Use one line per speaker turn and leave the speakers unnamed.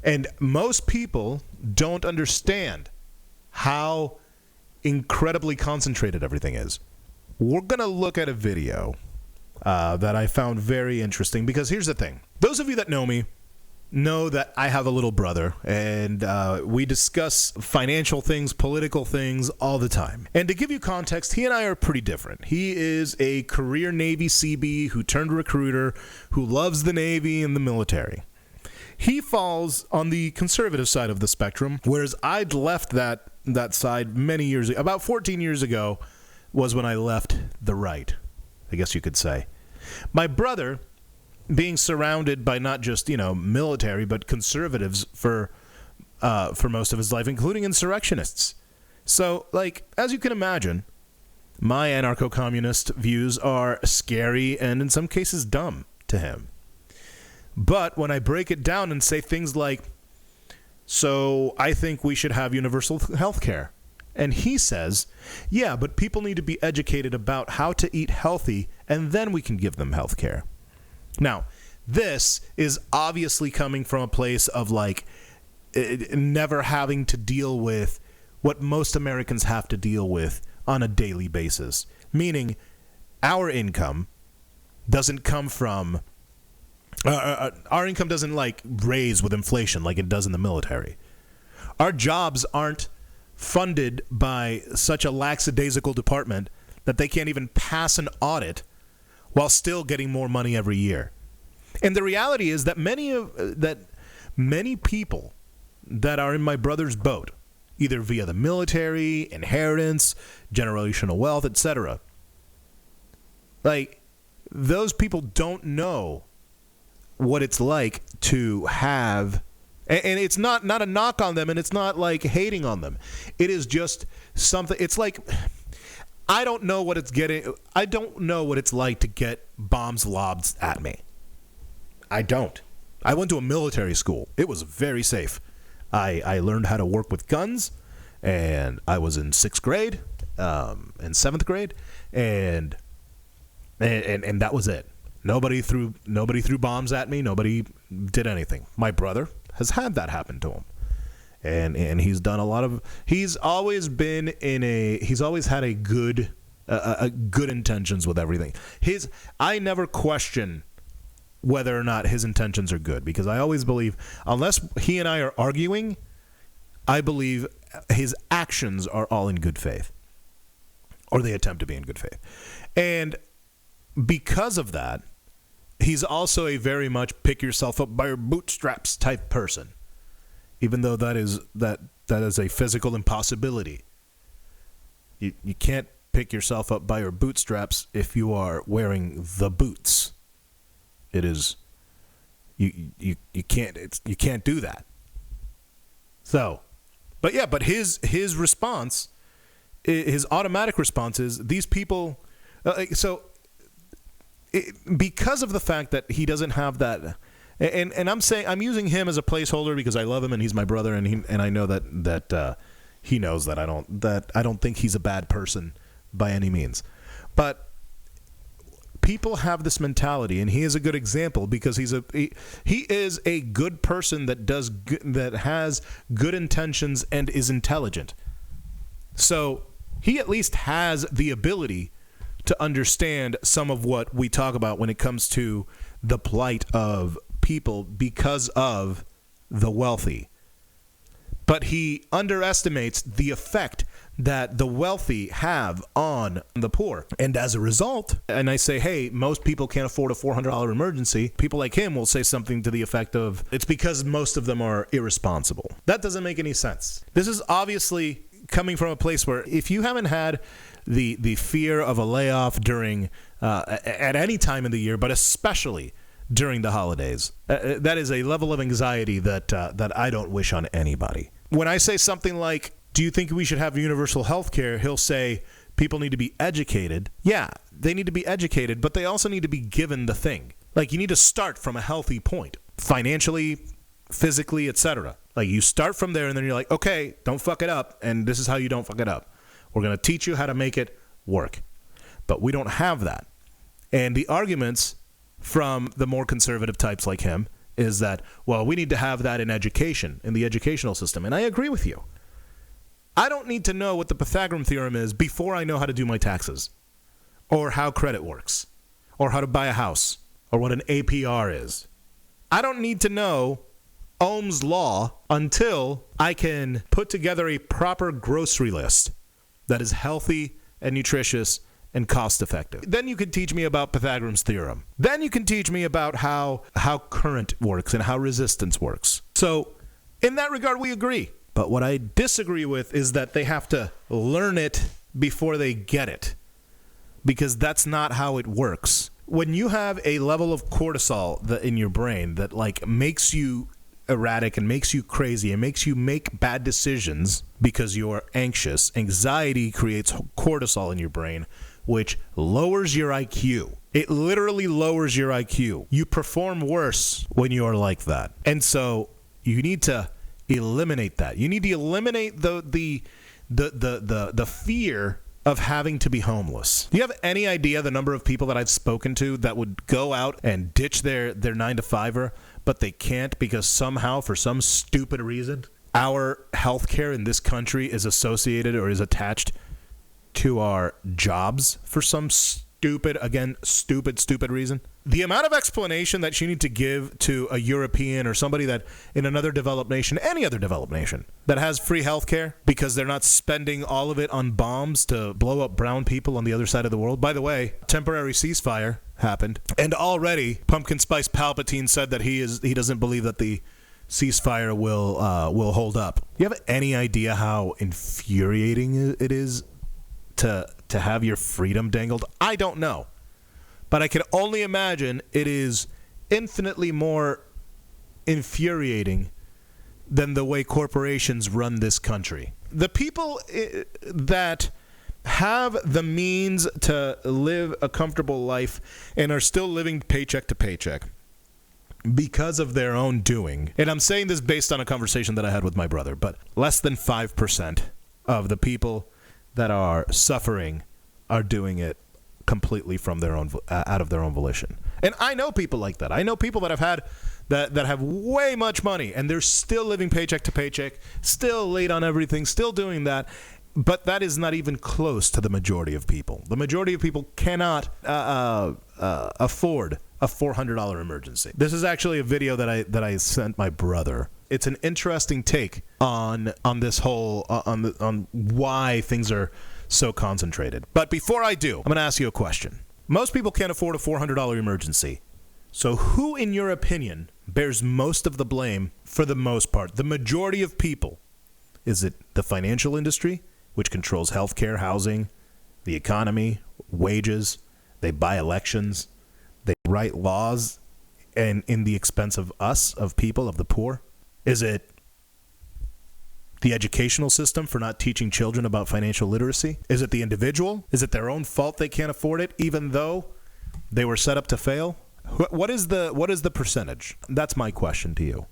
And most people don't understand how incredibly concentrated everything is. We're going to look at a video that I found very interesting, because here's the thing. Those of you that know me know that I have a little brother, and we discuss financial things, political things all the time. And to give you context, he and I are pretty different. He is a career Navy CB who turned recruiter, who loves the Navy and the military. He falls on the conservative side of the spectrum, whereas I'd left that side many years ago. About 14 years ago was when I left the right, I guess you could say. My brother, being surrounded by not just, military, but conservatives for most of his life, including insurrectionists. So, as you can imagine, my anarcho-communist views are scary and in some cases dumb to him. But when I break it down and say things like, so I think we should have universal health care. And he says, yeah, but people need to be educated about how to eat healthy, and then we can give them health care. Now, this is obviously coming from a place of never having to deal with what most Americans have to deal with on a daily basis. Meaning, our income doesn't come from... our income doesn't raise with inflation like it does in the military. Our jobs aren't funded by such a lackadaisical department that they can't even pass an audit while still getting more money every year. And the reality is that many people that are in my brother's boat, either via the military, inheritance, generational wealth, etc., those people don't know what it's like to have, and it's not a knock on them, and it's not hating on them. It is just something. It's I don't know what it's like to get bombs lobbed at me. I don't. I went to a military school. It was very safe. I learned how to work with guns, and I was in 6th grade, and 7th grade, and that was it. Nobody threw bombs at me. Nobody did anything. My brother has had that happen to him, and he's done a lot of. He's always had a good intentions with everything. I never question whether or not his intentions are good, because I always believe, unless he and I are arguing, I believe his actions are all in good faith, or they attempt to be in good faith, and because of that, he's also a very much pick yourself up by your bootstraps type person, even though that is a physical impossibility. You can't pick yourself up by your bootstraps if you are wearing the boots. It is you can't do that. So, but his response, his automatic response is these people. Because of the fact that he doesn't have that, and I'm using him as a placeholder because I love him and he's my brother, and I know that he knows that I don't think he's a bad person by any means, but people have this mentality, and he is a good example because he is a good person that has good intentions and is intelligent. So he at least has the ability to understand some of what we talk about when it comes to the plight of people because of the wealthy. But he underestimates the effect that the wealthy have on the poor. And as a result, and I say, hey, most people can't afford a $400 emergency, people like him will say something to the effect of, it's because most of them are irresponsible. That doesn't make any sense. This is obviously coming from a place where if you haven't had the fear of a layoff during at any time in the year, but especially during the holidays, that is a level of anxiety that I don't wish on anybody. When I say something like, do you think we should have universal health care? He'll say, people need to be educated. Yeah, they need to be educated, but they also need to be given the thing. You need to start from a healthy point, financially, physically, etc. You start from there, and then you're like, okay, don't fuck it up, and this is how you don't fuck it up. We're going to teach you how to make it work. But we don't have that. And the arguments from the more conservative types like him is that, well, we need to have that in education, in the educational system. And I agree with you. I don't need to know what the Pythagorean theorem is before I know how to do my taxes, or how credit works, or how to buy a house, or what an APR is. I don't need to know Ohm's law until I can put together a proper grocery list that is healthy and nutritious and cost effective. Then you can teach me about Pythagorean's theorem. Then you can teach me about how current works and how resistance works. So in that regard, we agree. But what I disagree with is that they have to learn it before they get it, because that's not how it works. When you have a level of cortisol in your brain that like makes you erratic and makes you crazy and makes you make bad decisions because you're anxious, anxiety creates cortisol in your brain, which lowers your IQ. It literally lowers your IQ. You perform worse when you are like that. And so you need to eliminate that. You need to eliminate the fear of having to be homeless. Do you have any idea the number of people that I've spoken to that would go out and ditch their 9-to-5er, but they can't because somehow, for some stupid reason, our healthcare in this country is associated or is attached to our jobs for some stupid reason? The amount of explanation that you need to give to a European or somebody that in another developed nation, any other developed nation, that has free healthcare because they're not spending all of it on bombs to blow up brown people on the other side of the world. By the way, temporary ceasefire happened, and already Pumpkin Spice Palpatine said that he doesn't believe that the ceasefire will hold up. You have any idea how infuriating it is to have your freedom dangled? I don't know. But I can only imagine it is infinitely more infuriating than the way corporations run this country. The people that have the means to live a comfortable life and are still living paycheck to paycheck because of their own doing, and I'm saying this based on a conversation that I had with my brother, but less than 5% of the people that are suffering are doing it completely from their own, out of their own volition. And I know people like that. I know people that have way much money and they're still living paycheck to paycheck, still late on everything, still doing that. But that is not even close to the majority of people. The majority of people cannot afford a $400 emergency. This is actually a video that I sent my brother. It's an interesting take on this whole on why things are so concentrated. But before I do, I'm going to ask you a question. Most people can't afford a $400 emergency. So who, in your opinion, bears most of the blame for the most part? The majority of people. Is it the financial industry, which controls healthcare, housing, the economy, wages? They buy elections. They write laws and in the expense of us, of people, of the poor? Is it the educational system for not teaching children about financial literacy? Is it the individual? Is it their own fault they can't afford it, even though they were set up to fail? What is the percentage? That's my question to you.